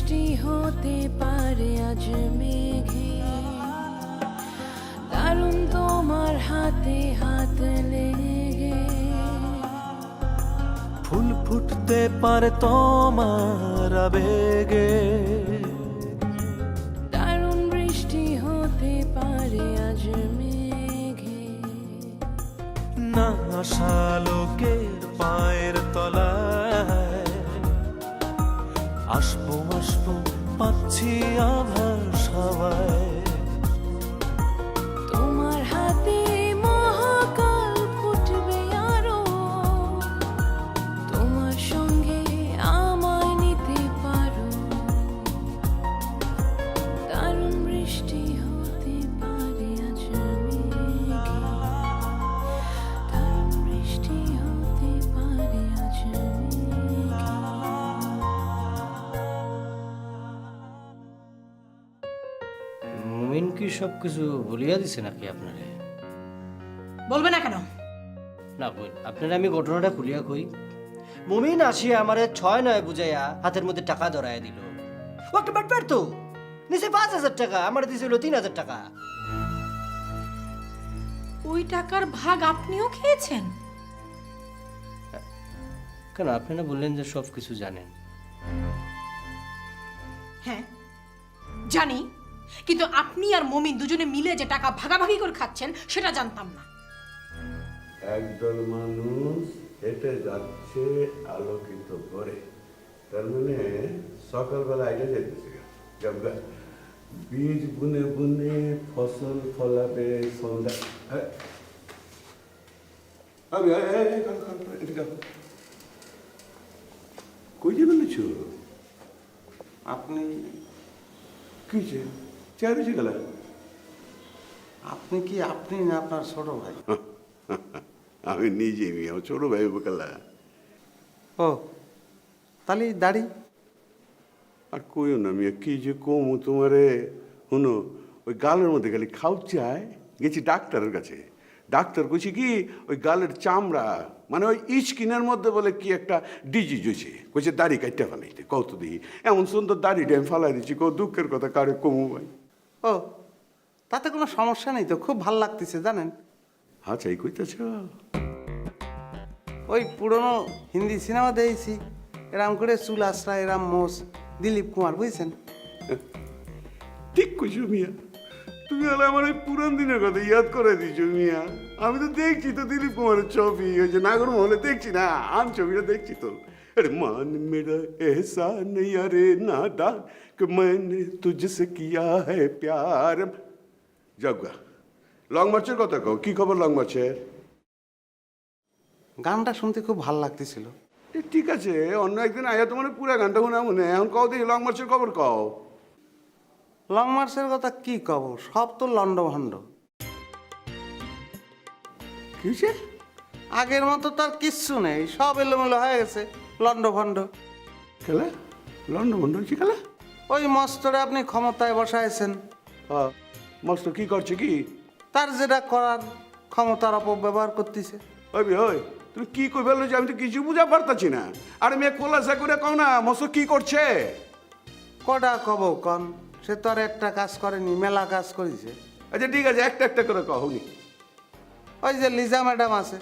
বৃষ্টি হতে পারে আজ মেঘে, দারুণ তোমার হাতে হাত লেগে। ফুল ফুটতে পারে তোমার আবেগে, দারুণ বৃষ্টি হতে পারে আজ মেঘে। না আশা লোকের পায়ের তলায় আসবো আসবো পাচ্ছি আভাস হাওয়ায়। তোমার হাতে মহাকাল ফুটবে আরো, তোমার সঙ্গে আমায় নিতে পারো। দারুণ বৃষ্টি হতে পারে আজ মেঘে, দারুণ বৃষ্টি হতে পারে আজ মেঘে। মুমিন কি সব কিছু বলিয়া দিছে নাকি আপনারে? বলবে না কেন? না বই আপনারা আমি ঘটনাটা খুলিয়া কই। মুমিন আসিয়া আমারে 6-9 বুঝাইয়া হাতের মধ্যে টাকা ধরাইয়া দিল। ও একটা বাটপার তো, নিচে 5,000 টাকা, আমারে দিছিল 3,000 টাকা। ওই টাকার ভাগ আপনিও খেয়েছেন? কেন আপনি না বললেন যে সব কিছু জানেন? হ্যাঁ জানি, কিন্তু আপনি আর মমিন দুজনে মিলে যে টাকা ভাগাভাগি করে খাচ্ছেন সেটা জানতাম না। একদল মানুষ হেঁটে যাচ্ছে আলোকিত করে, তার মানে সকালবেলা আইটা যেতেছে বীজ বুনে বুনে ফসল ফলাবে সন্ধ্যা। আমি কই যে বলেছ আপনি কি চাইছে গেল? আপনি কি আপনি না আপনার ছোট ভাই? আমি নিজে মিয়া ছোট ভাই বকালা। ও তাহলে দাড়ি আর কইও না মিয়া, কি যে কমু তোমারে। শুনো, ওই গালের মধ্যে খালি খাউচায় গেছি ডাক্তারের কাছে। ডাক্তার কইছে কি ওই গালের চামড়া মানে ওই স্কিনের মধ্যে বলে কি একটা ডিজিজ হয়েছে। কইছে দাড়ি কাটতে ফেলাইতে, কত দিই এমন সুন্দর দাড়িটা আমি ফালাই দিচ্ছি। কত দুঃখের কথা, কারে কমু ভাই। ও তাতে কোনো সমস্যা নেই তো, খুব ভাল লাগতেছে জানেন। আচ্ছা এই কইতেছ? ওই পুরনো হিন্দি সিনেমা দেখেছি, এরম করে চুল আশ্রা এরম মোষ, দিলীপ কুমার, বুঝছেন? ঠিক কইছো মিয়া, তুমি হলে আমার ওই পুরান দিনের কথা ইয়াদ করে দিছো মিয়া। আমি তো দেখছি তো দিলীপ কুমারের ছবি, ওই যে নাগর মহলে দেখছি না, আম ছবিটা দেখছি তো। अरे मान मेरा ऐसा नहीं अरे नादान कि मैंने तुझसे किया है प्यार। যাগা লং মার্চের কথা কও, কি খবর লং মার্চের? গানটা শুনতে খুব ভাল লাগতেছিল। ঠিক আছে, অন্য একদিন আয়া তোমার পুরা গানটা শোনা মনে। এখন কও দেখি লং মার্চের খবর কও। লং মার্চের কথা কি কব, সব তো লন্ডভন্ড। কি হয়েছে? আগের মতো তো আর কিচ্ছু নেই, সব এলোমেলো হয়ে গেছে, লন্ডভন্ড। খেলা লন্ড বন্ধ হয়েছে খেলা? ওই মস্তরে আপনি ক্ষমতায় বসাইছেন, হ্যাঁ মস্ত কি করছে কি? তার যেটা করার ক্ষমতার অপব্যবহার করতেছে। ওই ওই তুমি কি কই ফেললো যে আমি তো কিছু বুঝা পারতাছি না। আরে মেয়ে খোলাসা করে কও না মস্ত কি করছে? কটা কব কন, সে তো আর একটা কাজ করেনি, মেলা কাজ করেছে। আচ্ছা ঠিক আছে, একটা একটা করে কও নি। ওই যে লিজা ম্যাডাম আছে,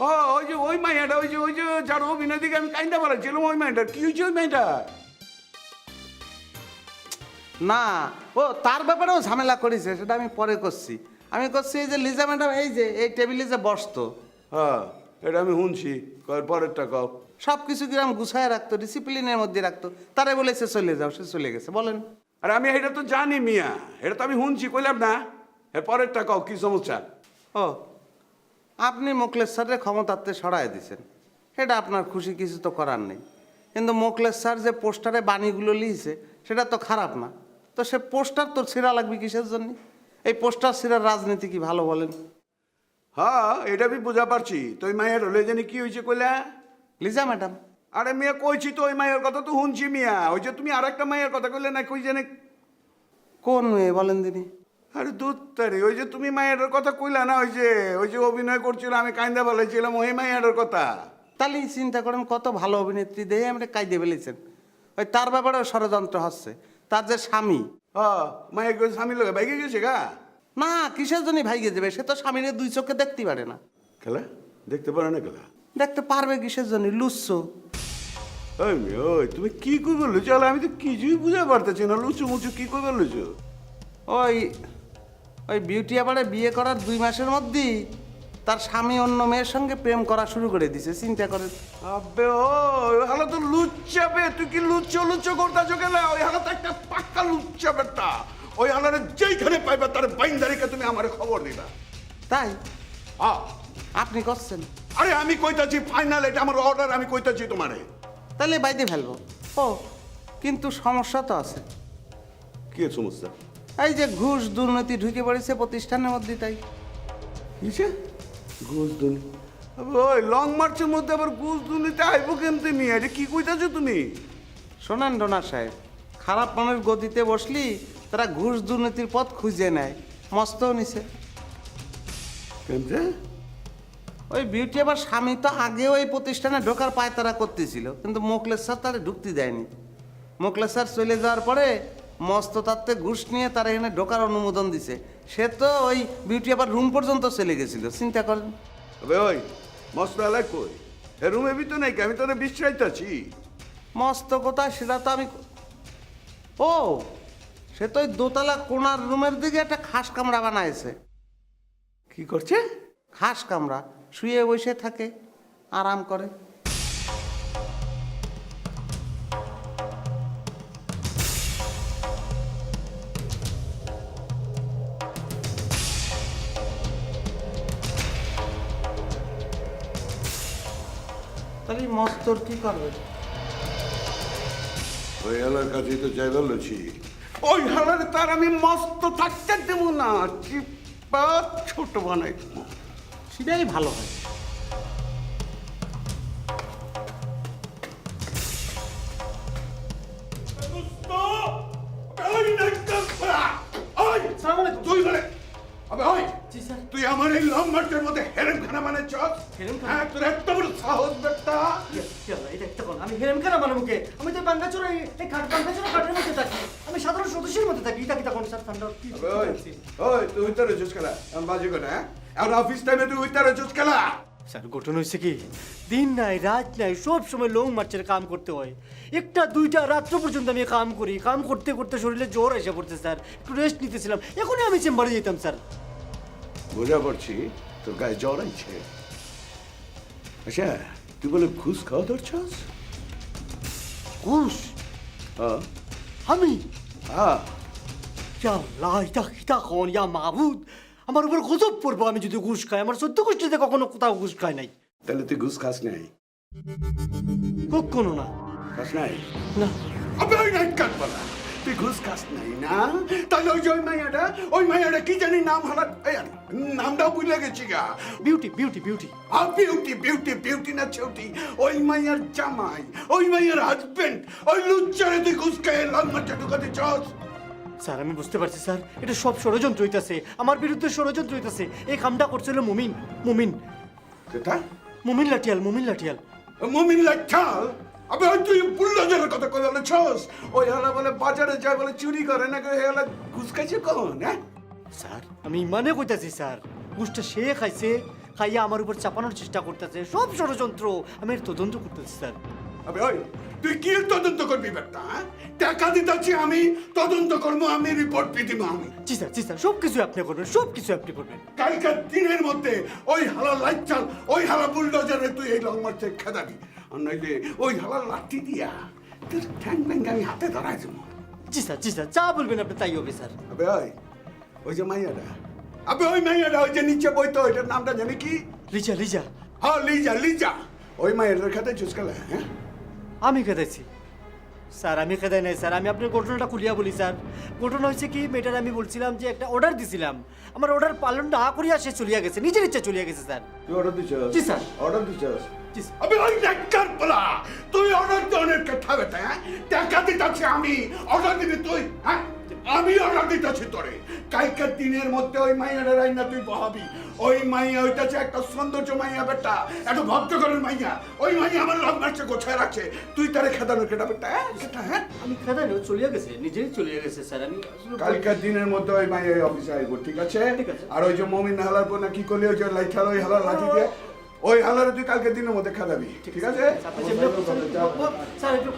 ও ওই যে ওই মাইয়াটা, ওই যে যার অভিনয় দিকে আমি কাইন্দা পারাচ্ছিলাম, ওই মাইয়াটার কি হয়েছে? ওই মাইয়াটা না ও তার ব্যাপারেও ঝামেলা করেছে, সেটা আমি পরে করছি। আমি করছি এই যে লিজা ম্যাডাম এই যে এই টেবিলে যে বসতো, হ্যাঁ এটা আমি শুনছি। পরেরটা কও। সব কিছু কিরম গুছায় রাখতো, ডিসিপ্লিনের মধ্যে রাখতো, তারে বলেছে চলে যাও, সে চলে গেছে। বলেন। আরে আমি এটা তো জানি মিয়া, এটা তো আমি শুনছি, কইলাম না। এর পরেরটা কও, কি সমস্যা? ও আপনি মোকলেশ স্যারের ক্ষমতাতে সরাই দিয়েছেন, এটা আপনার খুশি, কিছু তো করার নেই। কিন্তু মোকলেশ স্যার যে পোস্টারে বাণীগুলো লিখেছে সেটা তো খারাপ না, তো সে পোস্টার তোর ছিঁড়া লাগবে কিসের জন্য? এই পোস্টার ছিঁড়ার রাজনীতি কি ভালো বলেন? হ্যাঁ এটা আমি বুঝা পারছি। তো ওই মাইয়ার হলে জানি কি হয়েছে কইলা? লিজা ম্যাডাম। আরে মিয়া কইছি তো, ওই মাইয়ের কথা তো শুনছি মিয়া। ওই যে তুমি আর একটা মাইয়ের কথা কইলে না, কই জানে কোন মেয়ে বলেন দিনি? আরে দুত্তারে, ওই যে তুমি মাইয়াটার কথা কইলা না, ওই যে অভিনয় করছিল, আমি কাইন্দা বলেছিলাম, ওই মাইয়াটার কথা। তাহলে চিন্তা করেন কত ভালো অভিনেত্রী দেহে আমরা কাইদে ফেলেছেন। ওই তার ব্যাপারেও ষড়যন্ত্র হচ্ছে। তার যে স্বামী, মায়ের কাছে স্বামী লোক বাইকে গেছে গা না কিসের জন্য ভাইগে যাবে, সে তো স্বামীর দুই চোখে দেখতে পারে না। খেলা দেখতে পারে না খেলা। দেখতে পারবে কিসের জন্য, লুচ্ছ। ওই মেয়ে, ওই তুমি কি কই বললো? চল আমি তো কিছুই বুঝতে পারতেছি না। লুচু মুচু কি কই বললো? ওই ওই বিউটি আবারে বিয়ে করার 2 মাসের মধ্যেই তার স্বামী অন্য মেয়ের সঙ্গে প্রেম করা শুরু করে দিছে, চিন্তা করে। আবে ওই হালা তো লুচ্চাবে, তুই কি লুচ্চো করতেছো কেন? ওই হালা তো একটা পাক্কা লুচ্চা বেটা। ওই হালারে যেইখানে পাইবা তার বাইন্দারিকে তুমি আমার খবর দিবা। তাই আ আপনি করছেন? আরে আমি কইতাছি ফাইনাল, এটা আমার অর্ডার, আমি কইতাছি তোমারে। তাহলে বাইতে ফেলবো। ও কিন্তু সমস্যা তো আছে। কি সমস্যা? এই যে ঘুষ দুর্নীতি ঢুকে পড়েছে প্রতিষ্ঠানের মধ্যে, তাই কিসে ঘুষ দুর্নীতি? ওই লং মার্চের মধ্যে আবার ঘুষ দুর্নীতি আইব কেমতে নিয়ে? এটা কি কইতাছো তুমি? শোনেন ডোনার সাহেব, খারাপ মনের গতিতে বসলি তারা ঘুষ দুর্নীতির পথ খুঁজে নেয়, মস্তও নিছে। কেমতে? ওই বিউটি আবার স্বামী তো আগেও এই প্রতিষ্ঠানে ঢোকার পায়তারা করতেছিল, কিন্তু মোকলেশ স্যার তারা ঢুকতে দেয়নি। মোকলেশ স্যার চলে যাওয়ার পরে মস্ত তাত্ত্বে ঘুষ নিয়ে তারা এখানে ঢোকার অনুমোদন দিছে। সে তো ওই বিউটি আবার রুম পর্যন্ত চলে গেছিল, চিন্তা করেন। আবে ওই মস্ত এলাই কই? এ রুমে ভিতর নাই, আমি তোরে বিশ্রাইতাছি। মস্ত কোথায় সেটা তো আমি, ও সে তো ওই দোতলা কোণার রুমের দিকে একটা খাস কামরা বানাইছে। কি করছে? খাস কামরা, শুয়ে বসে থাকে, আরাম করে। তাহলে মস্তর কি করবে? ওই হালার কাছে তো যাই বলছি, ওই হালার তার আমি মস্ত থাকতে দেবো না, চিপা ছোট বানাই দেবো। সেটাই ভালো হয়। তুই আমার এই লং মার্চের মধ্যে হেরেম খানা বানাচ্ছস? হ্যাঁ, তোর এত বড় সাহস বেটা! আমি হেরেম কেন বানাবুকে? আমি তো বাঙ্গাচোরা এই বাঙ্গাচোরা কাঠের মধ্যে থাকি, আমি সাধারণ সদস্যের মধ্যে থাকি। এটা কি তখন স্যার ঠান্ডা? ওই ওই তুই উত্তরে জুস খেলা আমি বাজি করে, হ্যাঁ? আর অফিস টাইমে তুই উত্তরে জুস খেলা? স্যার ঘটনা হয়েছে কি, দিন নাই রাত নাই সব সময় লং মার্চের কাম করতে হয়। 1টা 2টা রাত্র পর্যন্ত আমি কাম করি, কাম করতে করতে শরীরে জ্বর এসে পড়ছে স্যার, একটু রেস্ট নিতেছিলাম, এখনই আমি চেম্বারে যেতাম স্যার। বোঝা পড়ছি তোর গায়ে জ্বর আইছে। আচ্ছা তুই বলে ঘুষ খাওয়া ধরছস? ঘুষ? হ্যাঁ আমি? হ্যাঁ। ইয়া আল্লাহ, এটা কোন ইয়া মাহবুদ, আমার উপর গজব পড়বো আমি যদি ঘুষ খাই। আমার সত্য গোষ্ঠীতে কখনো কোথাও ঘুষ খাই নাই। তাহলে তুই ঘুষ খাস নাই? কখনো না। খাস নাই? না। আবে ওই নাই কাট বলা, তুই ঘুষ খাস নাই না? তাহলে ওই যে ওই মাইয়াটা কি জানি নাম হলা, নামটাও ভুলে গেছি গা। Beauty beauty beauty. Beauty beauty beauty না ছেউটি, ওই মাইয়ার জামাই, ওই মাইয়ার হাজবেন্ড, ওই লুচ্চারে তুই ঘুষ খেয়ে লং মার্চে ঢুকাতে চাস? স্যার আমি বুঝতে পারছি স্যার, এটা সব ষড়যন্ত্র হইতাছে, আমার বিরুদ্ধে ষড়যন্ত্র হইতাছে। এই কামটা করছিল মুমিন। মুমিন সেটা মুমিন লাঠিয়াল, মুমিন লাঠিয়াল। মুমিন লাঠাল? আবে ওই তুই বুল্ডোজারের কথা কই বলেছস? ওই হালা বলে বাজারে যায় বলে চুরি করে না, ওই হালা ঘুষ খাইছে কখন? হ্যাঁ স্যার আমি মানে কইতাছি স্যার, ঘুষটা সে খাইছে, খাইয়া আমার উপর চাপানোর চেষ্টা করতেছে, সব ষড়যন্ত্র। আমি এর তদন্ত করতেছি স্যার। আবে ওই তুই কি তদন্ত করবি বেটা? টাকা দিতেছি আমি, তদন্ত করবো আমি, রিপোর্ট দিব আমি। জি স্যার, জি স্যার, সব কিছু আপনি করবেন, সব কিছু আপনি করবেন। কালকার দিনের মধ্যে ওই হালা লাইট চাল, ওই হালা বুলডোজারে তুই এই লং মার্চে খেদাবি, আর নইলে ওই হালা লাঠি দিয়া তোর ঠ্যাং ব্যাং আমি হাতে ধরাই দেবো। জি স্যার, জি স্যার, যা বলবেন আপনি তাই হবে স্যার। আবে ওই যে মাইয়াটা, আবে ওই মাইয়াটা ওই যে নিচে বইতো, ওইটার নামটা জানি কি? লিজা, লিজা। হ্যাঁ লিজা, লিজা। ওই মাইয়াটার খাতে চুজ খেলা? হ্যাঁ আমি খেদাইছি স্যার, আমি খেদাই নাই স্যার। আমি আপনার ঘটনাটা খুলিয়া বলি স্যার। ঘটনা হয়েছে কি, মেয়েটার আমি বলছিলাম যে একটা অর্ডার দিছিলাম, আমার অর্ডার পালন না করিয়া সে চলিয়া গেছে, নিজের ইচ্ছা চলিয়া গেছে স্যার। তুই অর্ডার দিছস? জি স্যার। অর্ডার দিছস? জি স্যার। আবে ওই নেককার বলা, তুই অর্ডার দনের কথা বেটা, হ্যাঁ? টাকা দিতাছি আমি, অর্ডার দিবি তুই, হ্যাঁ? আমি অর্ডার দিতেছি তোরে কালকের দিনের মধ্যে ওই মাইয়াটা রাইনা তুই বহাবি। ওই মাইয়া হইতাছে একটা সৌন্দর্য মাইয়া বেটা, একটা ভদ্রঘরের মাইয়া। ওই মাইয়া আমার লগ মারছে, গোছায় রাখছে, তুই তারে খেদানো কেটা বেটা? হ্যাঁ আমি খেদানো চলিয়া গেছে, নিজেই চলিয়া গেছে স্যার। আমি কালকের দিনের মধ্যে ওই মাইয়া অফিসে আইব, ঠিক আছে? ঠিক আছে। আর ওই যে মমিন হালার বোনা কি করলি, ওই যে লাইট হালা, ওই হালার লাঠি দিয়ে ওই হালারে তুই কালকের দিনের মধ্যে খেদাবি, ঠিক আছে? আপনি যেমনি বলছেন, স্যার একটু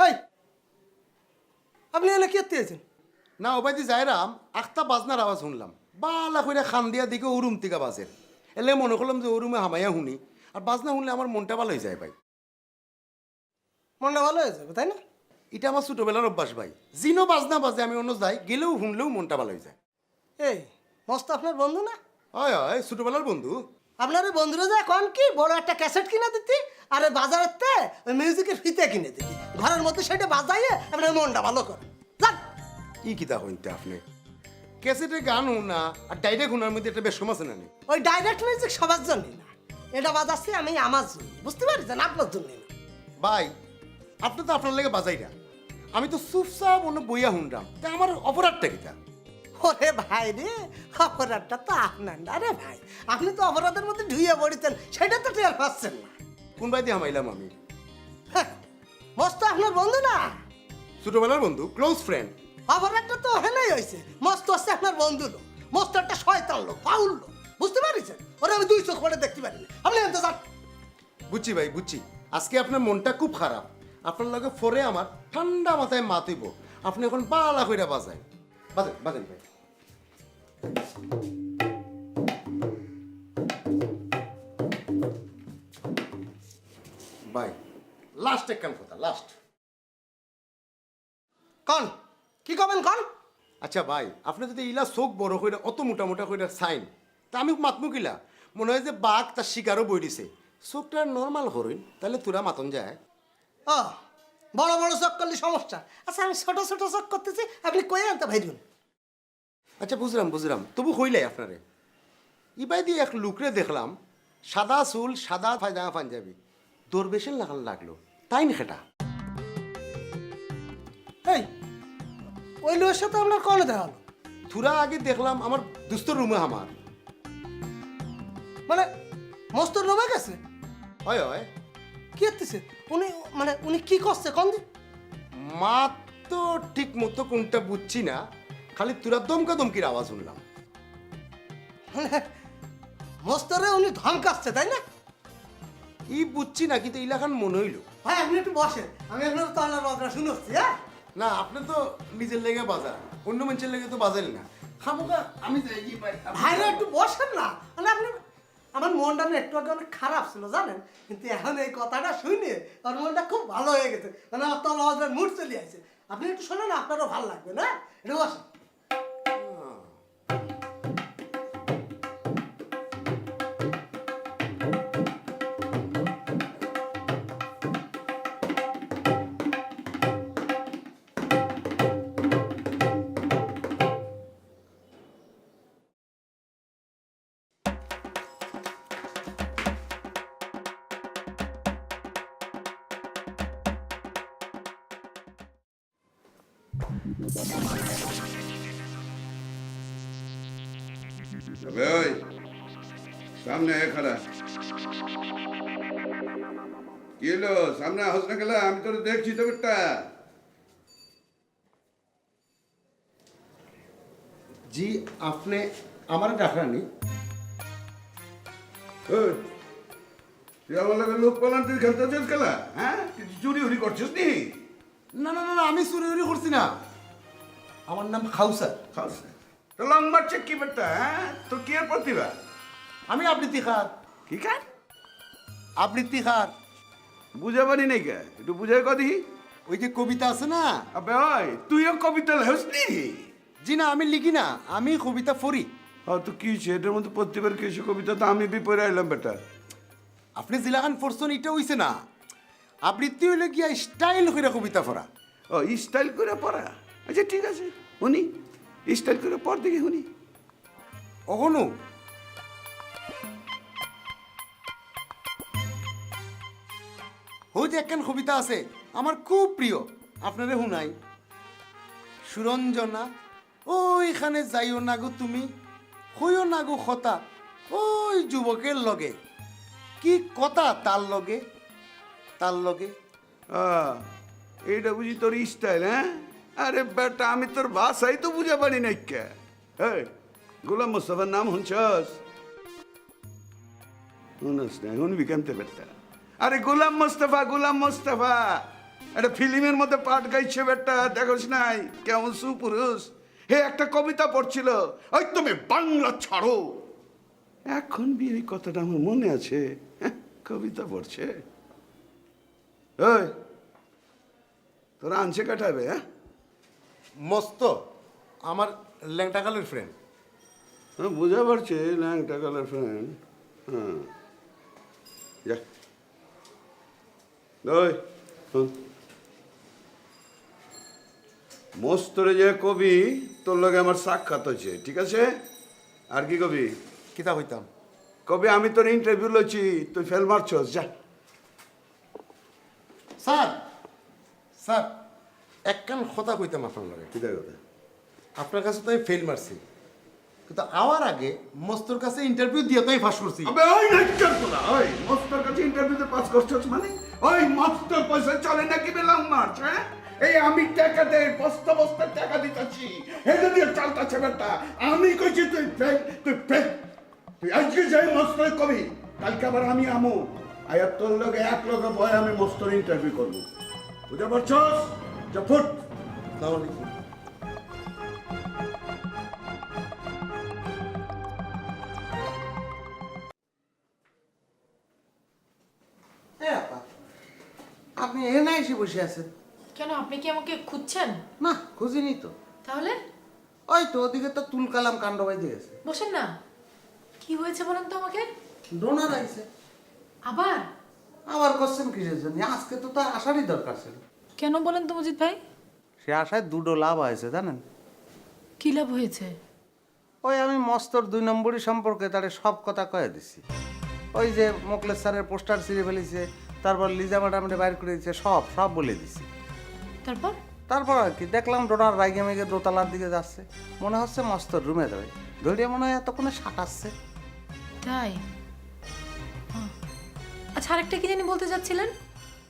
এই আপনি এনে কি এসেছেন? না ওবাইদি যাইরাম আখতা বাজনার আওয়াজ শুনলাম, বালা কইরা খান দিয়া দিকে ওরুম থেকে বাজের। এলে মনে করলাম যে ওরুমে হামাইয়া শুনি, আর বাজনা শুনলে আমার মনটা ভালো হয়ে যায় ভাই। মনটা ভালো হয়ে যাবে, তাই না? এটা আমার ছোটবেলার অভ্যাস ভাই, জিনো বাজনা বাজে আমি অন্য যাই গেলেও শুনলেও মনটা ভালো হয়ে যায়। এই মস্ত আপনার বন্ধু না? হয় হয়, ছোটবেলার বন্ধু। আপনার ওই বন্ধুরা যায় কন কি বড় একটা ক্যাসেট কিনে দিতি, আর ওই বাজারেতে ওই মিউজিকের ফিতে কিনে দিতি, ঘরের মধ্যে সেটা বাজাইয়ে আপনার মনটা ভালো করে যান। ই কিতা হইতে আপনি ক্যাসেটে গান শুনা আর ডাইরেক্ট শুনার মধ্যে একটা বেশ সমস্যা নেই। ওই ডাইরেক্ট মিউজিক সবার জন্য না, এটা বাজাচ্ছি আমি আমার জন্য, বুঝতে পারছেন? আপনার জন্য না। ভাই আপনি তো আপনার লেগে বাজাইরা, আমি তো চুপচাপ অন্য বইয়া শুনলাম, তা আমার অপরাধটা কিতা? ওরে ভাই রে, অপরাধটা তো আপনার না রে ভাই, আপনি তো অপরাধের মধ্যে ঢুইয়ে পড়েছেন, সেটা তো টের পাচ্ছেন না। কোন বাই দিয়ে হামাইলাম আমি? হ্যাঁ, মস্ত আপনার বন্ধু না, ছোটবেলার বন্ধু, ক্লোজ ফ্রেন্ড। অপরাধটা তো হেলেই হয়েছে, মস্ত হচ্ছে আপনার বন্ধু লোক, মস্ত একটা শয়তান লোক, ফাউল লোক, বুঝতে পারছেন? ওরা আমি 2 চোখ পড়ে দেখতে পারি না, আপনি এনতে যান। বুঝছি ভাই বুঝছি, আজকে আপনার মনটা খুব খারাপ, আপনার লগে ফরে আমার ঠান্ডা মাথায় মাতিব, আপনি এখন বালা কইরা বাজায় বাজেন বাজেন ভাই। ভাই লাস্ট একখান কথা, লাস্ট। কন কি করবেন কন? আচ্ছা ভাই, আপনি যদি ইলা চোখ বড় কইরা অত মোটা মোটা কইরা সাইন, তা আমি মাতমু কিলা? মনে হয় যে বাঘ তার শিকারও বই দিছে, চোখটা নর্মাল হরিণ, তাহলে তোরা মাতন যায়। ও বড় বড় চোখ করলে সমস্যা, আচ্ছা আমি ছোট ছোট চোখ করতেছি, আপনি কই আনতে ভাইরুন। আচ্ছা বুঝলাম বুঝলাম, তবু হইলাই আপনারে। ইবাই দিয়ে এক লুকরে দেখলাম, সাদা চুল, সাদা পায়জামা পাঞ্জাবি, দরবেশের লাগান লাগলো, তাই না সেটা? এই ওই লোকের সাথে আপনার কনে দেখা হলো? থুরা আগে দেখলাম আমার দুস্তর রুমে আমার। মানে মস্ত রমে গেছে? হয় হয়, কি হতেছে উনি, মানে উনি কি করছে কন দি? মাত তো ঠিক মতো কোনটা বুঝছি না, খালি তুরা দমকা দমকির আওয়াজ শুনলাম। মানে মস্তরে উনি ধমকাচ্ছে, তাই না? ই বুঝছি না, কিন্তু ইলাখান মনে হইল। ভাই আপনি একটু বসেন, আমি আপনার তাহলে বকরা শুনছি। হ্যাঁ না আপনি তো নিজের লেগে বাজার, অন্য মানুষের লেগে তো বাজাইল না। খামোকা আমি যাই কি ভাই, ভাইরা একটু বসেন না, মানে আপনি, আমার মনটা না একটু আগে অনেক খারাপ ছিল জানেন, কিন্তু এখন এই কথাটা শুনে আমার মনটা খুব ভালো হয়ে গেছে, মানে আমার তল হওয়ার মুড চলে আসছে। আপনি একটু শোনেন, আপনারও ভালো লাগবে না, একটু বসেন। তবে ওই সামনে খাড়া কি হলো, সামনে হস না গেলা, আমি তোর দেখছি তো বেটা। জি আপনি আমার ডাকরানি? ওই, তুই আমার লাগে লোক পালান, তুই খেলতে চাস খেলা? হ্যাঁ, কিছু চুরি উরি করছিস নি? না না না না, আমি চুরি উরি করছি না। আমার নাম খাউসার। খাওসা তো লং মারছে কি বেটা, হ্যাঁ? তোর কি এর প্রতিভা? আমি আবৃত্তি খার। কি কার? আবৃত্তি খার। বুঝা পারি নাই কে, একটু বুঝাই কদি। ওই যে কবিতা আছে না? আবে ওই তুইও কবিতা লেখস নি? জি না, আমি লিখি না, আমি কবিতা পড়ি। তো কি হয়েছে এটার মধ্যে প্রতিবার কি হয়েছে? কবিতা তো আমি বিপরে আইলাম বেটা। আপনি জিলাখান পড়ছেন, এটা হইছে না। আবৃত্তি হইলে গিয়া স্টাইল করে কবিতা পড়া। ও স্টাইল করে পড়া, আচ্ছা ঠিক আছে শুনি, স্টাইল করে পড় দেখি শুনি। অহনু ওই যে একখান কবিতা আছে আমার খুব প্রিয়, আপনারে শুনাই। সুরঞ্জনা ওইখানে যাইও না গো তুমি, হইও না গো খতা ওই যুবকের লগে, কি কথা তার লগে, তার লগে। এইটা বুঝি তোর স্টাইল? হ্যাঁ আরে বেটা আমি তোর ভাষাই তো বুঝা পারি নাই কে। হ্যাঁ গোলাম মোস্তফার নাম শুনছস? শুনস না, শুনবি কেমতে বেটা? আরে গোলাম মোস্তফা, গোলাম মোস্তফা একটা ফিল্মের মধ্যে পাঠ গাইছে বেটা, দেখোস নাই কেমন সুপুরুষ। হে একটা কবিতা পড়ছিল, ওই তুমি বাংলা ছাড়ো। এখন বিয়ে এই কথাটা আমার মনে আছে। হ্যাঁ, কবিতা পড়ছে। ওই তোরা আনছে কাটাবে? হ্যাঁ মস্ত আমার ল্যাংটাকালের ফ্রেন্ড। বুঝা পারছে ল্যাংটা কালার ফ্রেন্ড। হ্যাঁ যা ওই শোন, মস্তরে যে কবি তোর লগে আমার সাক্ষাৎ হয়েছে, ঠিক আছে? আর কি কবি? কিতা হইতাম? কবি আমি তোর ইন্টারভিউ লইছি, তুই ফেল মারছস, যা। স্যার, স্যার একখান কথা কইতাম আপনার লগে। কিতা কথা? আপনার কাছে তো আমি ফেল মারছি, কিন্তু আওয়ার আগে মস্তর কাছে ইন্টারভিউ দিয়ে তো আমি ফাঁস করছি। আবে ওই নাইটার তোরা, ওই মস্তর কাছে ইন্টারভিউতে পাস করছস মানে? ওই মস্তর পয়সা চলে নাকি বেলাং মারছ? হ্যাঁ এই আমি টাকা দেই, বস্তা বস্তা টাকা দিতেছি, এই যদি চালতাছে বেটা। আমি কইছি তুই ফেল, তুই ফেল। তুই আজকে যাই মস্তর কবি, কালকে আবার আমি আমু আয়া তোর লগে এক লগে ভয় আমি মস্তর ইন্টারভিউ করবো, বুঝতে পারছস? যা ফুট। আসসালামু আলাইকুম। আপনি এখানে এসে বসে আছেন কেন, আপনি কি আমাকে খুঁজছেন? না? খুঁজিনি তো। তাহলে ওই তো ওদিকে তো তুলকালাম কাণ্ড বাইতে গেছে। বসেন না। কি হয়েছে বলেন তো আমাকে। ডোনার আইছে। আবার? আবার কোশ্চেন কিসের জন্য? আজকে তো তার আসারই দরকার ছিল। কেন বলেন তো মজিদ ভাই? সে আশায় দুটো লাভ হয়েছে জানেন। কি লাভ হয়েছে? ওই আমি মস্তর 2 নম্বরই সম্পর্কে তারে সব কথা কয়ে দিছি। ওই যে মোকলেশ স্যারের পোস্টার ছিঁড়ে ফেলেছে, তারপর লিজা ম্যাডামরে বাইর করে দিচ্ছে, সব সব বলে দিছি। তারপর? তারপর আর কি দেখলাম ডোনার রাইগে মেগে দোতলার দিকে যাচ্ছে, মনে হচ্ছে মস্তর রুমে যাবে, ধরিয়ে মনে হয় এতক্ষণে সাঁটাচ্ছে। তাই? আচ্ছা, আরেকটা কি জানি বলতে যাচ্ছিলেন?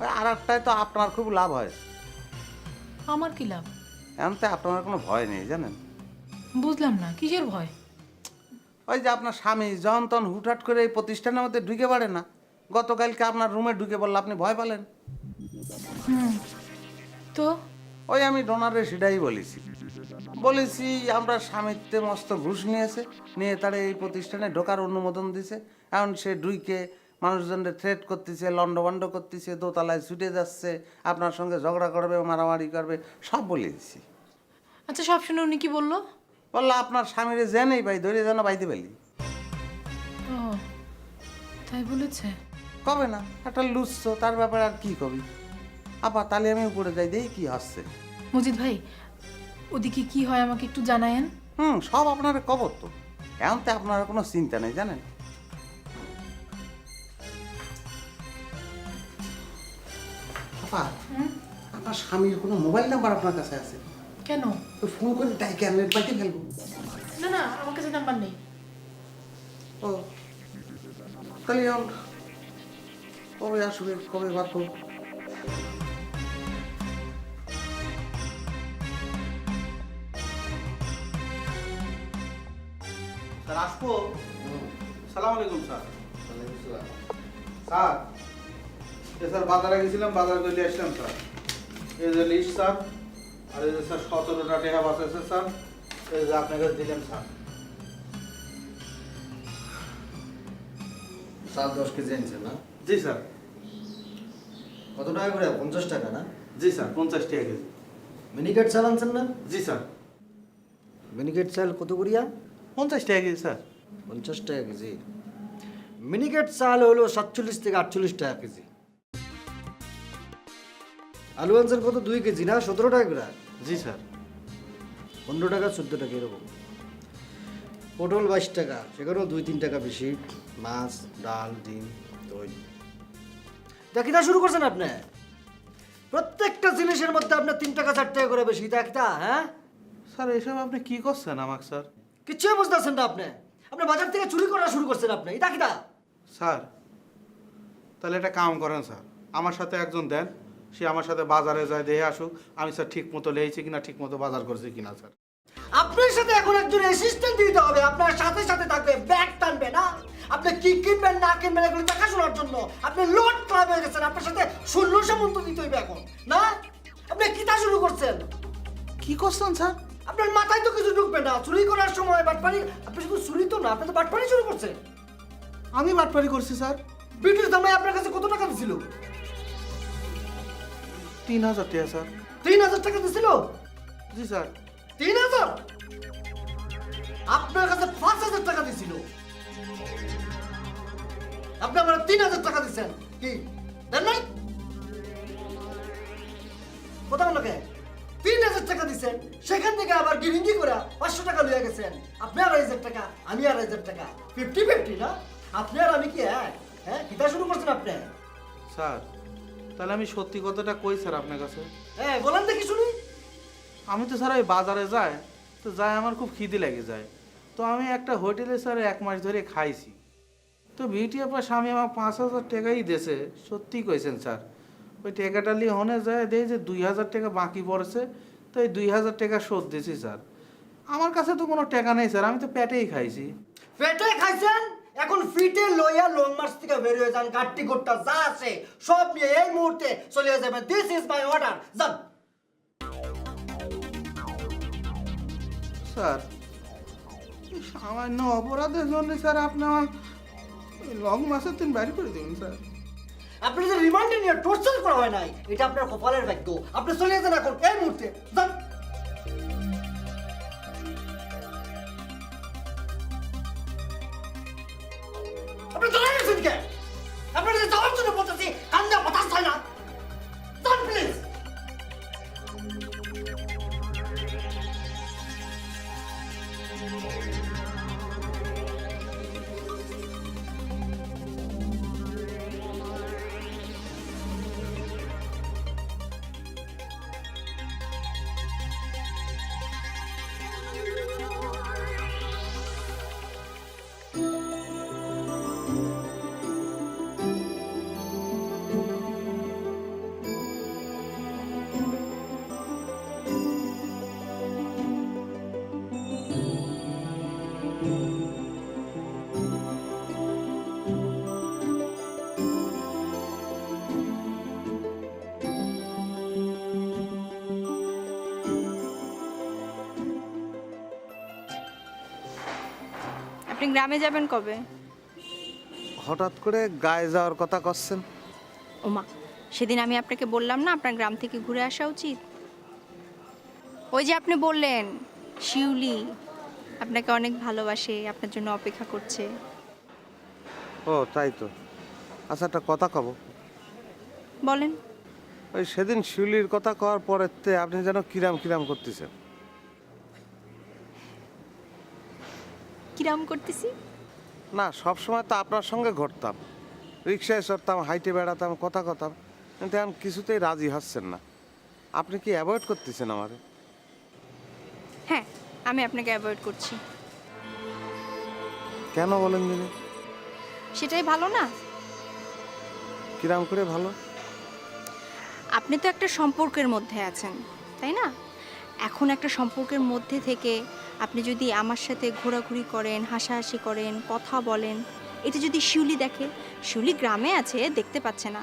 ওই আর একটায় তো আপনার খুব লাভ হয়। আমার কি লাভ? এখন তো আপনার কোনো ভয় নেই জানেন। বুঝলাম না, কিসের ভয়? ওই যে আপনার স্বামী যখন তখন হুটহাট করে এই প্রতিষ্ঠানের মধ্যে ঢুকে পারে না, গতকালকে আপনার রুমে ঢুকে বললো, আপনি ভয় পেলেন। তো ওই আমি ডোনারে সেটাই বলেছি আমরা স্বামীতে মস্ত ঘুষ নিয়েছে, নিয়ে তারা এই প্রতিষ্ঠানে ঢোকার অনুমোদন দিছে। এখন সে ঢুইকে মানুষজনদের থ্রেট করতেছে, লন্ডভন্ড করতেছে, দোতলায় ছুটে যাচ্ছে, আপনার সঙ্গে ঝগড়া করবে, মারামারি করবে, সব বলে দিছি। আচ্ছা, সব শুনে উনি কি বললো? বললো আপনার স্বামীরে জেনেই ভাই ধরে যেন বাইতে পেলি। ও তাই বলেছে? কবে না, একটা লুচ্ছ, তার ব্যাপারে আর কি কবি। আবার তাহলে আমি উপরে যাই, দেই কি হচ্ছে। মজিদ ভাই, ওদিকে কি হয় আমাকে একটু জানায়েন। সব আপনার কবর তো, এখন তো আপনার কোনো চিন্তা নেই জানেন। আপা, আপনার স্বামীর কোনো মোবাইল নাম্বার আপনার কাছে আছে? কেন? তো ফোন করে ডাইকে আমি বাইতে ফেলবো। না না, আমার কাছে নাম্বার নেই। ও তাহলে এখন কবে আসবে, কবে বাদ করবো? স্যার আসবো? সালাম আলাইকুম স্যার। স্যার স্যার বাজারে গেছিলাম, বাজার করে আসলাম স্যার। এই যে লিস্ট স্যার, আর এই যে স্যার 17টা টাকা বাঁচাইছে স্যার, এই যে আপনাকে দিলেন স্যার। চাল 10 কেজি আনছেন না? জি স্যার। কত টাকা করে? 50 টাকা না? জি স্যার, 50 টাকা কেজি। মিনিকেট চাল আনছেন না? জি স্যার। মিনিকেট চাল কত করিয়া? 50 টাকা কেজি স্যার। 50 টাকা কেজি। মিনিকেট চাল হলো 47 থেকে 48 টাকা কেজি। আলু আনছেন কত? 2 কেজি না? 17 টাকা করে? জি স্যার। 15 টাকা 14 টাকা এরকম। পটল 22 টাকা, সেখানেও 2-3 টাকা বেশি। মাছ, ডাল, ডিম, দই। দেখিতা শুরু করছেন আপনি? প্রত্যেকটা জিনিসের মধ্যে আপনার 3 টাকা 4 টাকা করে বেশি। দেখিতা, হ্যাঁ? স্যার এসব আপনি কি করছেন আমাকে স্যার? কিচ্ছুই বুঝতেছেন না আপনি। আপনি বাজার থেকে চুরি করা শুরু করছেন আপনি। এটা কিটা? স্যার তাহলে একটা কাম করেন স্যার, আমার সাথে একজন দেন, সে আমার সাথে বাজারে যায় দেখে আসুক আমি স্যার ঠিক মতো লেগেছি কিনা, ঠিক মতো বাজার করছি কিনা স্যার। আপনার সাথে এখন একজন অ্যাসিস্ট্যান্ট দিতে হবে, আপনার সাথে সাথে থাকবে, ব্যাগ টানবে না? আপনি কি কিনবেন না কিনবেন এগুলো দেখাশোনার জন্য আপনি লোড ক্লাব হয়ে গেছেন। আপনার সাথে 16 সামন্ত দিতে হইবে এখন, না? আপনি কিটা শুরু করছেন? কি করছেন স্যার? আপনার মাথায় তো কিছু ঢুকবে না। চুরি করার সময় বাটপারি, আপনি শুধু চুরি তো না, আপনি তো বাটপারি শুরু করছেন। আমি বাটপারি করছি স্যার। বিটির জামাই আপনার কাছে কত টাকা দিছিল? 3000 টাকা স্যার। 3000 টাকা দিছিল? জি স্যার। 3000? আপনার কাছে 5000 টাকা দিছিল। আপনি আমার 3000 টাকা দিচ্ছেন কি দেন নাই? কোথাও লোকে 3000 টাকা দিচ্ছেন, সেখান থেকে আবার গিরিঙ্গি করে 500 টাকা লইয়া গেছেন। আপনি 2500 টাকা, আমি 2500 টাকা, 50-50 না? আপনি আর আমি কি এক? হ্যাঁ, কিতা শুরু করছেন আপনি? স্যার তাহলে আমি সত্যি কথাটা কই স্যার আপনার কাছে? হ্যাঁ বলেন দেখি শুনি। আমি তো স্যার ওই বাজারে যাই, তো যাই আমার খুব খিদে লেগে যায়, তো আমি একটা হোটেলে স্যার 1 মাস ধরে খাইছি, তো বিউটি আপনার স্বামী আমার 5000 টাকাই দিয়েছে। সত্যি কইছেন স্যার, ওই টাকাটা নিয়ে হনে যায় দেয় যে 2000 টাকা বাকি পড়েছে, তো এই 2000 টাকা শোধ দিয়েছি স্যার। আমার কাছে তো কোনো টাকা নেই স্যার, আমি তো পেটেই খাইছি। পেটে খাইছেন, এখন ফিটে লইয়া লং মার্চ থেকে বের হয়ে যান। গাট্টি গোট্টা যা আছে সব নিয়ে এই মুহূর্তে চলে যাবেন। This is my order. যান। স্যার এই সামান্য অপরাধের জন্য স্যার আপনি আমার লং মাসের দিন বাড়ি করে দেবেন স্যার? আপনি যে রিমান্ডে নিয়ে টর্চার করা হয় নাই, এটা আপনার কপালের ভাগ্য। আপনি চলে যান এখন এই মুহূর্তে। যান। আপনি দাঁড়িয়ে গেছেন কে? আপনার যে যাওয়ার জন্য বলতেছি, কান্দা বাতাস হয় না। যান প্লিজ। আপনি গ্রামে যাবেন কবে? হঠাৎ করে গায়ে যাওয়ার কথা করছেন? ওমা, সেদিন আমি আপনাকে বললাম না আপনার গ্রাম থেকে ঘুরে আসা উচিত। ওই যে আপনি বললেন শিউলি আপনাকে অনেক ভালোবাসে, আপনার জন্য অপেক্ষা করছে। ও তাই তো। আচ্ছা একটা কথা কব। বলেন। ওই সেদিন শিউলির কথা কওয়ার পরেতে আপনি যেন কিরাম কিরাম করতেছেন। কিরাম করতেছি? না, সব সময় তো আপনার সঙ্গে ঘুরতাম, রিক্সায় চড়তাম, হাইটে বেড়াতাম, কথা কথাম, কিন্তু এখন কিছুতেই রাজি হচ্ছেন না। আপনি কি অ্যাভয়েড করতেছেন আমারে? হ্যাঁ, আমি আপনাকে অ্যাভয়েড করছি। কেন বলেন দিনে? সেটাই ভালো না? কিরাম করে ভালো? আপনি তো একটা সম্পর্কের মধ্যে আছেন, তাই না? এখন একটা সম্পর্কের মধ্যে থেকে আপনি যদি আমার সাথে ঘোরাঘুরি করেন, হাসাহাসি করেন, কথা বলেন, এটা যদি শিউলি দেখে, শিউলি গ্রামে আছে দেখতে পাচ্ছে না,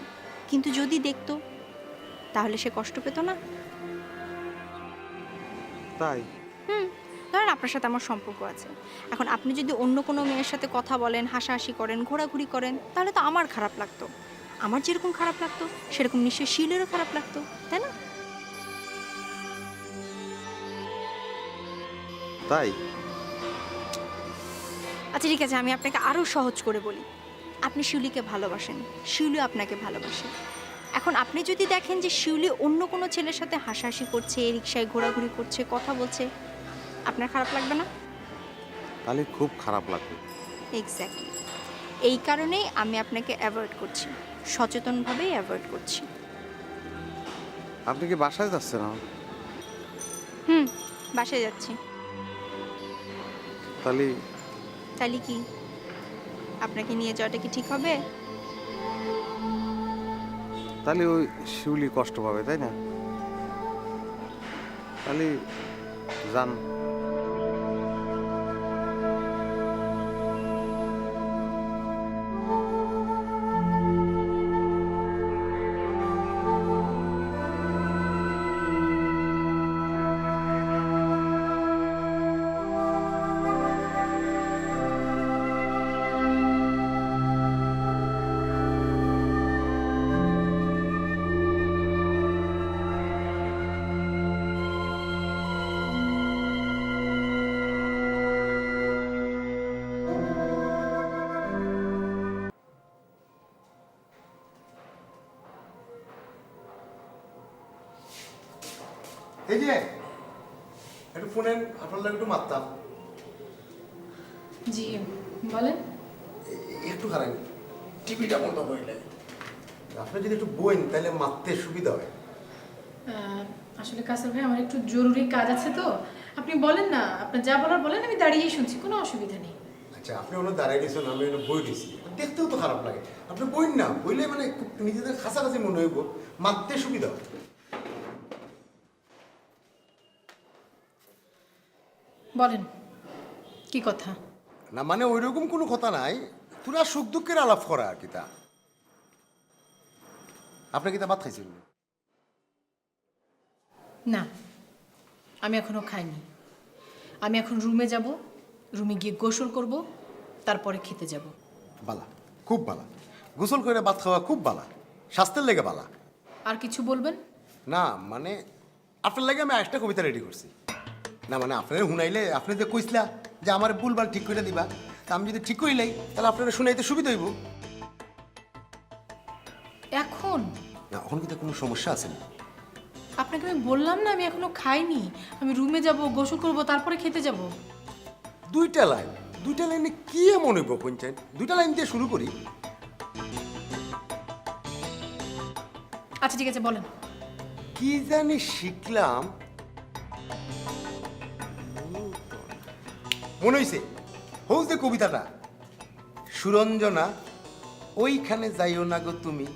কিন্তু যদি দেখতো তাহলে সে কষ্ট পেত না? তাই ধরেন আপনার সাথে আমার সম্পর্ক আছে, এখন আপনি যদি অন্য কোনো মেয়ের সাথে কথা বলেন, হাসাহাসি করেন, ঘোরাঘুরি করেন, তাহলে তো আমার খারাপ লাগতো। আমার যেরকম খারাপ লাগতো সেরকম নিশ্চয়ই শিলেরও খারাপ লাগতো, তাই না? তাই আচ্ছা ঠিক আছে, আমি আপনাকে আরও সহজ করে বলি। আপনি শিউলিকে ভালোবাসেন, শিউলি আপনাকে ভালোবাসে। এখন আপনি যদি দেখেন যে শিউলি অন্য কোনো ছেলের সাথে হাসাহাসি করছে, রিক্সায় ঘোরাঘুরি করছে, কথা বলছে, আপনার খারাপ লাগবে না? তাহলে খুব খারাপ লাগবে। এক্স্যাক্টলি, এই কারণেই আমি আপনাকে অ্যাভয়েড করছি, সচেতনভাবেই অ্যাভয়েড করছি। আপনি কি বাসায় যাচ্ছেন? বাসায় যাচ্ছি। তাহলে কি আপনাকে নিয়ে যাওয়াটা কি ঠিক হবে? তাহলে ওই শিউলি কষ্ট পাবে, তাই না? তাহলে যান। এই যে একটু ফোনে আপনার লাগে একটু মারতাম। জি বলেন। একটু হারাই টিভিটা বন্ধ করলে আপনি যদি একটু বইন তাহলে মারতে সুবিধা হয়। আসলে কাসর ভাই আমার একটু জরুরি কাজ আছে তো, আপনি বলেন না, আপনার যা বলার বলেন, আমি দাঁড়িয়েই শুনছি, কোনো অসুবিধা নেই। আচ্ছা আপনি ওনার দাঁড়াই দিয়েছেন, আমি ওনার বই দিয়েছি, দেখতেও তো খারাপ লাগে। আপনি বইন না, বইলে মানে খুব নিজেদের কাছাকাছি মনে হইব, মারতে সুবিধা হয়। বলেন কি কথা? না মানে ওইরকম কোনো কথা নাই, পুরা সুখ দুঃখের আলাপ করা আর কি। তা আপনি কি তা ভাত খাইছেন? না, আমি এখনো খাইনি। আমি এখন রুমে যাব, রুমে গিয়ে গোসল করব, তারপরে খেতে যাব। বালা, খুব বালা। গোসল করে ভাত খাওয়া খুব বালা, স্বাস্থ্যের লেগে বালা। আর কিছু বলবেন? না মানে আপনার লাগে আমি একটা কবিতা রেডি করছি। না মানে আপনার শুনাইলে, আপনি যে কইসলা যে আমার ভুলবার ঠিক করে দিবা, তা আমি যদি ঠিক করিলাই তাহলে আপনারা শুনাইতে সুবিধা হইব। এখন? না এখন কিন্তু কোনো সমস্যা আছে না? আপনাকে আমি বললাম না আমি এখনো খাইনি, আমি রুমে যাব, গোসল করব, তারপরে খেতে যাব। দুইটা লাইনে কি এমন হইব পঞ্চায়েত? দুইটা লাইন দিয়ে শুরু করি। আচ্ছা ঠিক আছে, বলেন। কি জানি শিখলাম, মনে হইছে হৌজ যে কবিতাটা, সুরঞ্জনা ওইখানে যাইও না গো তুমি,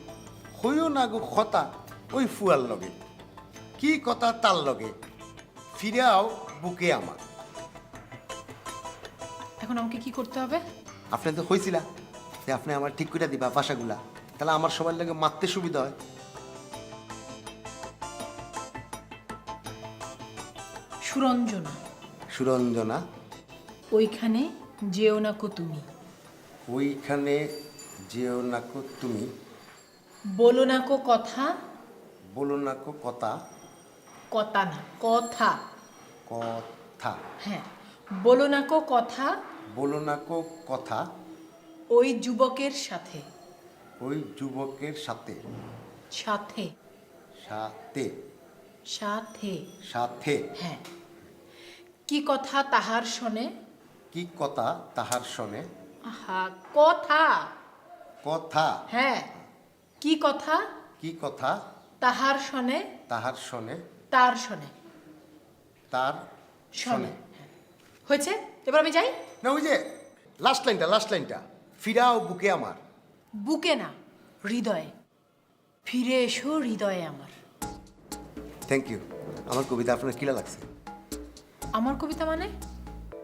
হইও না গো কথা ওই ফুয়ার লগে, কি কথা তার লগে, ফিরাও বুকে আমার। এখন আমাকে কি করতে হবে? আপনি তো হয়েছিলা যে আপনি আমার ঠিক করে দিবা ভাষাগুলা, তাহলে আমার সবার লগে মারতে সুবিধা হয়। সুরঞ্জনা, সুরঞ্জনা ওইখানে যেও না কো তুমি, ওইখানে যেও না কো তুমি, বলো না কো কথা, বলো না কো কথা, কথা না কথা, কথা, হ্যাঁ, বলো না কো কথা, বলো না কো কথা, ওই যুবকের সাথে, ওই যুবকের সাথে, সাথে, সাথে, সাথে, সাথে, হ্যাঁ, কি কথা তাহার শোনে, কি কথা তাহার শোনে, আহা কথা, কথা, হ্যাঁ, কি কথা কি কথা তাহার শোনে, তাহার শোনে, তার শোনে, তার শোনে, শোনে। হ্যাঁ। হয়েছে, এবার আমি যাই। না ওই যে লাস্ট লাইনটা, ফিরাও বুকে আমার। বুকে না, হৃদয়ে, ফিরে এসো হৃদয়ে আমার। Thank you. আমার কবিতা আপনার কিলা লাগছে? আমার কবিতা মানে?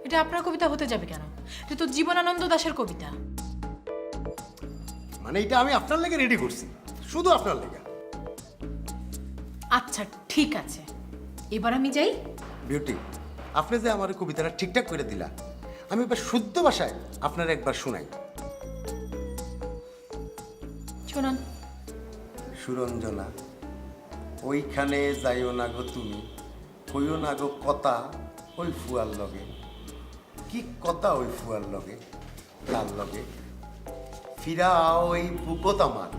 এটা আপনার কবিতা হতে যাবে কেন? এটা তো জীবনানন্দ দাশের কবিতা। মানে এটা আমি আপনার লেগে রেডি করছি, শুধু আপনার লেগে। আচ্ছা ঠিক আছে, এবার আমি যাই। বিউটি, আপনি যে আমার কবিতাটা ঠিকঠাক করে দিলা, আমি এবার শুদ্ধ ভাষায় আপনার একবার শোনাই। শোনান। সুরঞ্জনা, ওইখানে যাইও না গো তুমি, কইও না গো কথা ওই ফুয়ার লগে। কি কথা ওই ফুয়ার লগে, তার লগে ফিরা ওই বুকত আমার।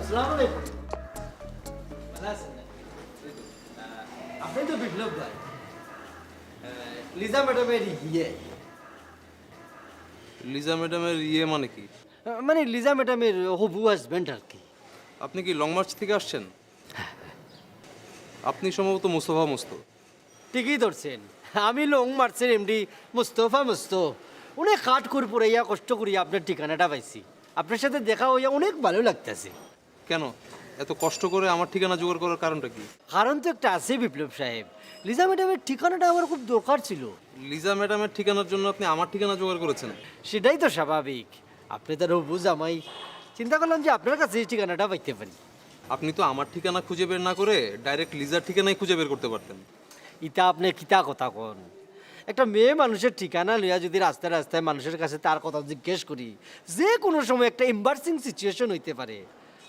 আসসালামু আলাইকুম। ভালো আছেন? আপনি তো বিপ্লব ভাই, লিজা ম্যাডামের ইয়ে। লিজা ম্যাডামের ইয়ে মানে কি? মানে লিজা ম্যাডামের হবু হাজব্যান্ড আর কি। আপনি কি লং মার্চ থেকে আসছেন? আপনি সম্ভবত মুস্তফা মুস্ত। ঠিকই ধরছেন, আমি লং মার্চের এমডি মুস্তফা মুস্ত। অনেক কাঠ করে পড়াইয়া কষ্ট করিয়া আপনার ঠিকানাটা পাইছি। আপনার সাথে দেখা হইয়া অনেক ভালো লাগতেছে। কেন এত কষ্ট করে আমার ঠিকানা জোগাড় করার কারণটা কি? কারণ তো একটা আছে বিপ্লব সাহেব, লিজা ম্যাডামের ঠিকানাটা আমার খুব দরকার ছিল। লিজা ম্যাডামের ঠিকানার জন্য আপনি আমার ঠিকানা জোগাড় করেছেন? সেটাই তো স্বাভাবিক, আপনি তার হবু জামাই, চিন্তা করলাম যে আপনার কাছে এই ঠিকানাটা পাইতে পারি। আপনি তো আমার ঠিকানা খুঁজে বের না করে ডাইরেক্ট লিজার ঠিকানাই খুঁজে বের করতে পারতেন। ইতা আপনি কিতা কথা কন? একটা মেয়ে মানুষের ঠিকানা লইয়া যদি রাস্তায় রাস্তায় মানুষের কাছে তার কথা জিজ্ঞেস করি, যে কোনো সময় একটা এম্বার্সিং সিচুয়েশন হইতে পারে,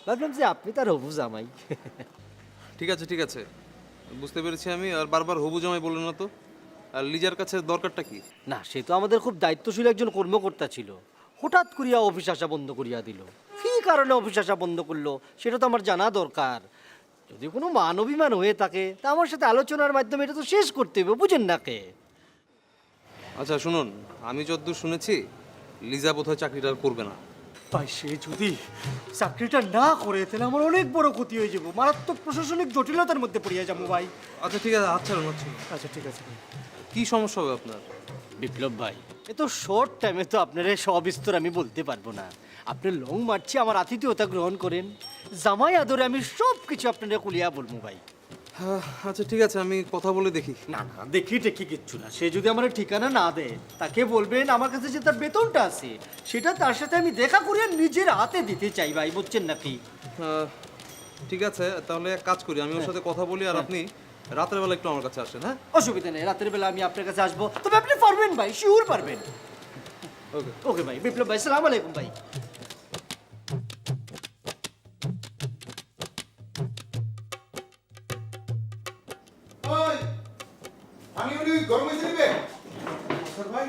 ভাবলাম যে আপনি তার হবু জামাই। ঠিক আছে ঠিক আছে, বুঝতে পেরেছি আমি। আর বারবার হবু জামাই বললেন না তো। আর লিজার কাছে দরকারটা কি? না, সে তো আমাদের খুব দায়িত্বশীল একজন কর্মকর্তা ছিল, হঠাৎ করিয়া অফিস আসা বন্ধ করিয়া দিল। কী কারণে অফিস আসা বন্ধ করলো সেটা তো আমার জানা দরকার। যদি কোনো মান অভিমান হয়ে থাকে তা আমার সাথে আলোচনার মাধ্যমে এটা তো শেষ করতে হবে, বুঝেন না কে? আচ্ছা শুনুন, আমি যতদূর শুনেছি লিজা বোধহয় চাকরিটা আর করবে না। ভাই, সে যদি চাকরিটা না করে তাহলে আমার অনেক বড় ক্ষতি হয়ে যাবো, মারাত্মক প্রশাসনিক জটিলতার মধ্যে পড়িয়া যাবো ভাই। আচ্ছা ঠিক আছে, আচ্ছা আচ্ছা। আচ্ছা ঠিক আছে ভাই। কি সমস্যা হবে আপনার? বিপ্লব ভাই, এত শর্ট টাইমে তো আপনার সবিস্তর আমি বলতে পারবো না। আপনি লং মার্চে আমার আতিথেয়তা গ্রহণ করেন, জামাই আদরে আমি সব কিছু আপনারা কুলিয়া বলবো ভাই। আচ্ছা ঠিক আছে, আমি কথা বলে দেখি। না না, দেখি টেকি কিচ্ছু না। সে যদি আমার ঠিকানা না দেয়, তাকে বলবেন আমার কাছে যে তার বেতনটা আছে সেটা তার সাথে আমি দেখা করিয়া নিজের হাতে দিতে চাই ভাই, বুঝছেন নাকি? ঠিক আছে, তাহলে এক কাজ করি, আমি ওর সাথে কথা বলি, আর আপনি রাতের বেলা একটু আমার কাছে আসেন। হ্যাঁ, অসুবিধা নেই, রাতের বেলা আমি আপনার কাছে আসবো। তবে আপনি পারবেন ভাই, শিওর পারবেন। ওকে ওকে ভাই। বিপ্লব ভাই, সালাম আলাইকুম ভাই। আমি উনি গরম হয়েছে নিবে। ভাই,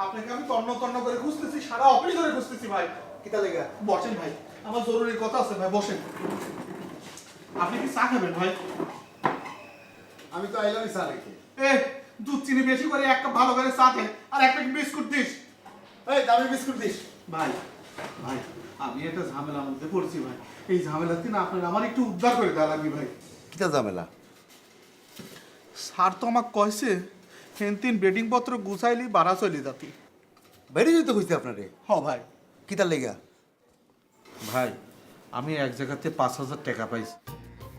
আপনাকে আমি তন্ন তন্ন করে খুঁজতেছি, সারা অফিস ধরে খুঁজতেছি ভাই। কিতা লেগা? বসেন ভাই, আমার জরুরি কথা আছে ভাই, বসেন। আপনি কি চা খাবেন ভাই? আমি তো আইলাম চা রেখে। এ, দুধ চিনি বেশি করে এক কাপ ভালো করে চা দে, আর একটা বিস্কুট দিস। এই দামি বিস্কুট দিস। ভাই ভাই, আমি একটা ঝামেলার মধ্যে পড়ছি ভাই। এই ঝামেলার দিন আপনার আমার একটু উদ্ধার করে দেওয়া লাগবে ভাই। কিতা ঝামেলা? স্যার তো আমাকে কয়েছে হেনতিন বেডিং পত্র গুছাইলি বাড়া চলি যাতি। বেরিয়ে যেতে হয়েছে আপনারে? হ ভাই। কিতা লেগা? ভাই, আমি এক জায়গাতে 5,000 টাকা পাইছি,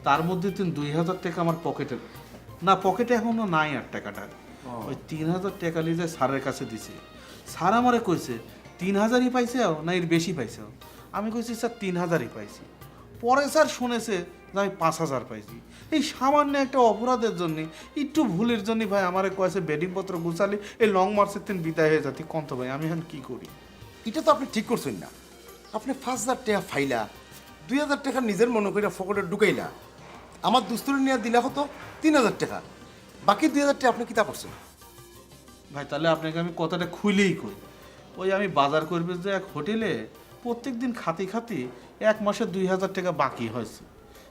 তার মধ্যে 2,000 টাকা আমার পকেটে না, পকেটে এখনো নাই। আর টাকাটা ওই 3,000 টাকা লিজে স্যারের কাছে দিছে। স্যার আমারে কইছে 3,000ই পাইছেও না এর বেশি পাইছেও। আমি কইছি স্যার 3,000ই পাইছি। পরে স্যার শুনেছে যে আমি 5,000 পাইছি। এই সামান্য একটা অপরাধের জন্য, একটু ভুলের জন্য ভাই আমারে কয়েছে বেডিং পত্র গুছালি এই লং মার্চের দিন বিদায় হয়ে যাতি। কন্ত ভাই, আমি এখন কি করি? এটা তো আপনি ঠিক করছেন না। আপনি 5,000 টাকা ফাইলা, 2,000 টাকা নিজের মনে করে পকেটে ঢুকাইলা। আমার দুস্তরি নিয়ে দিলা হতো 3,000 টাকা, বাকি 2,000 টাকা আপনি কিতা করছেন? ভাই, তাহলে আপনাকে আমি কথাটা খুলেই কই। ওই আমি বাজার করবে যে এক হোটেলে প্রত্যেক দিন খাতি খাতি 1 মাসে 2,000 টাকা বাকি হয়েছে।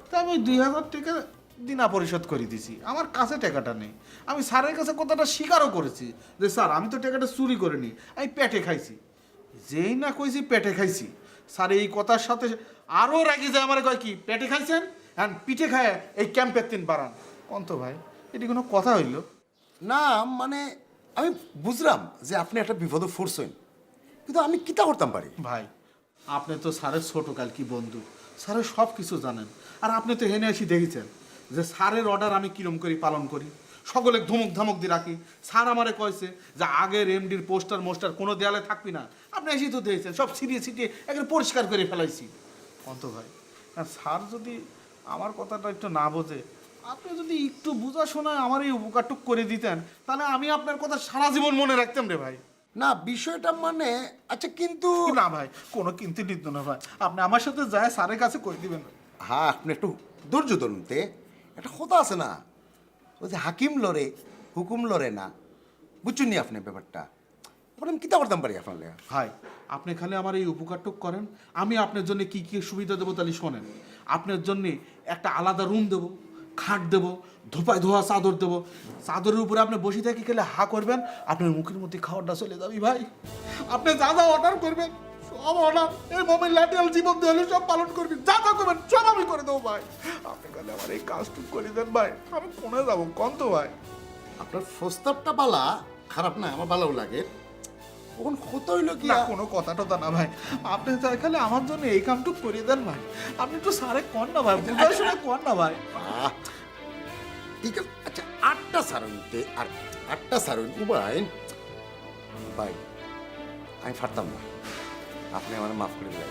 তা আমি ওই 2,000 টাকা দিনা পরিশোধ করে দিছি, আমার কাছে টাকাটা নেই। আমি স্যারের কাছে কথাটা স্বীকারও করেছি যে স্যার আমি তো টাকাটা চুরি করিনি, আমি পেটে খাইছি। যেই না কইছি পেটে খাইছি, স্যার এই কথার সাথে আরও রাগি যায়। আমার কয় কি পেটে খাইছেন, হ্যাঁ পিঠে খায় এই ক্যাম্পের দিন বাড়ান। কন্ত ভাই, এটি কোনো কথা হইল? না মানে আমি বুঝলাম যে আপনি একটা বিপদে পড়ছেন, কিন্তু আমি কিতা করতাম পারি? ভাই আপনি তো স্যারের ছোটকাল কি বন্ধু, স্যারের সব কিছু জানেন। আর আপনি তো হেনে এসে দেখেছেন যে স্যারের অর্ডার আমি কিরম করে পালন করি, সকলে ধমক ধমক দিয়ে রাখি। স্যার আমারে কয়েছে যে আগের এমডির পোস্টার মোস্টার কোনো দেয়ালে থাকবি না, আপনি এসেই তো দেখেছেন সব ছিটিয়ে ছিটিয়ে একদম পরিষ্কার করে ফেলাইছি। অন্ত ভাই, আর স্যার যদি আমার কথাটা একটু না বোঝে, আপনি যদি একটু বোঝা শোনায় আমার এই উপকারটুক করে দিতেন, তাহলে আমি আপনার কথা সারা জীবন মনে রাখতাম রে ভাই। না বিষয়টা মানে আচ্ছা, কিন্তু না ভাই, কোনো কিন্তু নিত না ভাই, আপনি আমার সাথে যায় স্যারের কাছে করে দিবেন। হ্যাঁ, আপনি একটু ধৈর্য ধরুন। তে একটা কথা আছে না, ওই যে হাকিম লড়ে হুকুম লড়ে না, বুঝছেন নি আপনি ব্যাপারটা? এখন আমি কিতা করতাম পারি আপনার লেগে? ভাই আপনি খালি আমার এই উপকারটুক করেন, আমি আপনার জন্য কি কি সুবিধা দেবো তাহলে শোনেন। আপনার জন্য একটা আলাদা রুম দেবো, খাট দেবো, ধোপায় ধোয়া চাদর দেবো, চাদরের উপরে আপনি বসে থাকি খেলে হা করবেন, আপনার মুখের মধ্যে খাওয়াটা চলে যাবি ভাই। আপনি যা যা অর্ডার করবেন সব অর্ডার এই মোবাইল ল্যাটিয়াল জীবন দেওয়ালে সব পালন করবেন, যা যা করবেন সব আমি করে দেবো ভাই। আপনি খালি আমার এই কাজটুক করে দেন ভাই, আমি কোনে যাবো কন তো ভাই। আপনার প্রস্তাবটা বালা, খারাপ না, আমার ভালো লাগে। তখন কত হইলো কি না কোনো কথা টথা না ভাই, আপনি তাই খালি আমার জন্য এই কামটুক করে দেন ভাই। আপনি একটু সারে কর না ভাই, বুঝার সময় কর না ভাই। ঠিক আছে, আচ্ছা 8টা সারুনতে আর 8টা সারুন উবাই ভাই, আমি পারতাম না, আপনি আমার মাফ করে দিলেন।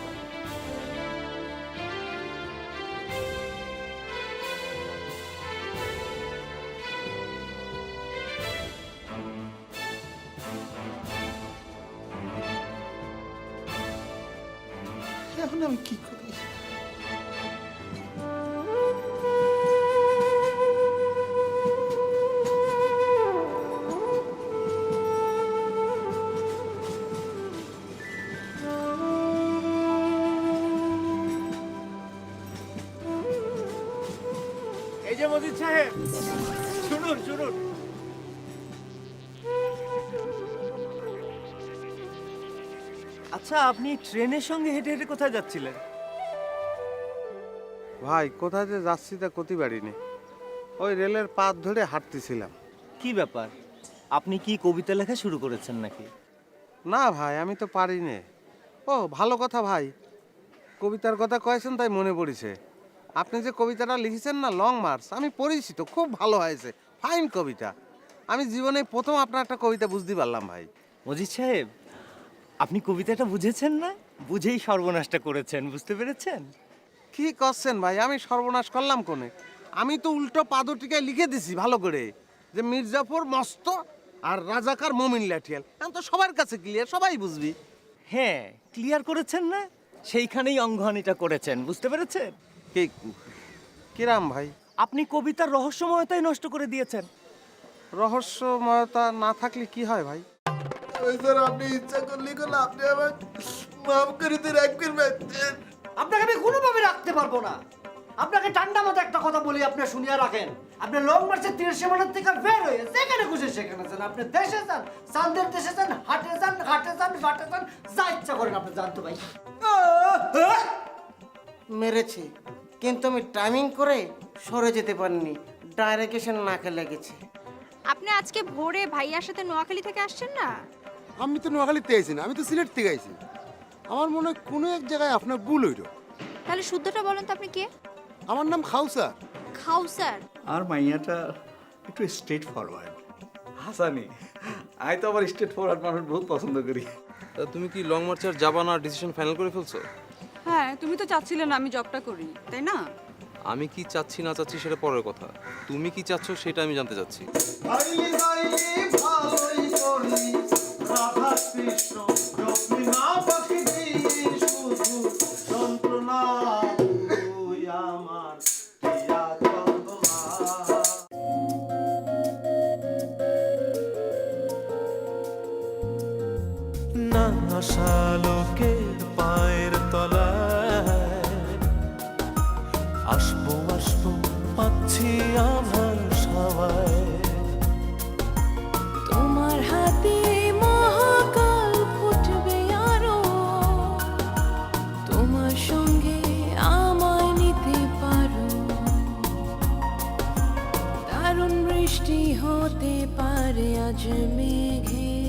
এখন আমি কি করি? এই যে মজিদ সাহেব, শুনুন শুনুন। আচ্ছা আপনি ট্রেনের সঙ্গে হেঁটে হেঁটে কোথায় যাচ্ছিলেন? ভাই কোথায় যে যাচ্ছি তা কতি বাড়িনি, ওই রেলের পাত ধরে হাঁটতেছিলাম। কি ব্যাপার, আপনি কি কবিতা লেখা শুরু করেছেন নাকি? না ভাই আমি তো পারি নে। ও ভালো কথা ভাই, কবিতার কথা কয়েছেন তাই মনে পড়েছে। আপনি যে কবিতাটা লিখেছেন না লং মার্চ, আমি পড়েছি তো, খুব ভালো হয়েছে, ফাইন কবিতা। আমি জীবনে প্রথম আপনার একটা কবিতা বুঝতে পারলাম ভাই। মজিদ সাহেব, আপনি কবিতাটা বুঝেছেন না, বুঝেই সর্বনাশটা করেছেন, বুঝতে পেরেছেন? কি করছেন ভাই, আমি সর্বনাশ করলাম কোনে? আমি তো উল্টো পাদটিকায় লিখে দিছি ভালো করে যে মির্জাফর মস্ত আর রাজাকার মমিন লাঠিয়াল। এখন তো সবার কাছে ক্লিয়ার, সবাই বুঝবি। হ্যাঁ ক্লিয়ার করেছেন না, সেইখানেই অঙ্গহানিটা করেছেন, বুঝতে পেরেছেন? কি কিরাম ভাই? আপনি কবিতার রহস্যময়তাই নষ্ট করে দিয়েছেন। রহস্যময়তা না থাকলে কি হয় ভাই? স্যার আপনি ইচ্ছা করলে করলে আপনি আমার মাফ করে দিয়ে রাখবেন ভাই। আপনাকে আমি কোনোভাবে রাখতে পারবো না। আপনাকে ঠান্ডা মাথায় একটা কথা বলি, আপনি শুনিয়া রাখেন। আপনি লং মার্চের তীরের সীমানার থেকে বের হয়ে যেখানে খুশি সেখানে যান, আপনি দেশে যান, চাঁদের দেশে যান, হাটে যান, ঘাটে যান, ঘাটে যান, যা ইচ্ছা করেন আপনি জানতো ভাই। মেরেছে, কিন্তু আমি টাইমিং করে সরে যেতে পারিনি, ডাইরেকশন নাকে লেগেছে। আপনি আজকে ভোরে ভাইয়ার সাথে নোয়াখালী থেকে আসছেন না? আমি তো নোয়াখালীতে আইছি না, আমি তো সিলেট থেকে আইছি। আমার মনে হয় কোনো এক জায়গায় আপনার ভুল হইল। তাহলে শুদ্ধটা বলেন তো, আপনি কে? আমার নাম খাউসা। খাউসার? আর মাইয়াটা একটু স্ট্রেট ফরওয়ার্ড। হাসানি, আমি তো আবার স্ট্রেট ফরওয়ার্ড মানুষ বহুত পছন্দ করি। তা তুমি কি লং মার্চার যাবা না ডিসিশন ফাইনাল করে ফেলছো? হ্যাঁ, তুমি তো চাচ্ছিলে না আমি জবটা করি, তাই না? আমি কি চাচ্ছি না চাচ্ছি সেটা পরের কথা, তুমি কি চাচ্ছ সেটা আমি জানতে চাচ্ছি। না আশা লোকের পায়ের তলায় আসবো আসবো পাচ্ছি আমার সবাই। তোমার হাতে মহাকাল ফুটবে আরো, তোমার সঙ্গে আমায় নিতে পারো। দারুণ বৃষ্টি হতে পারে আজ মেঘে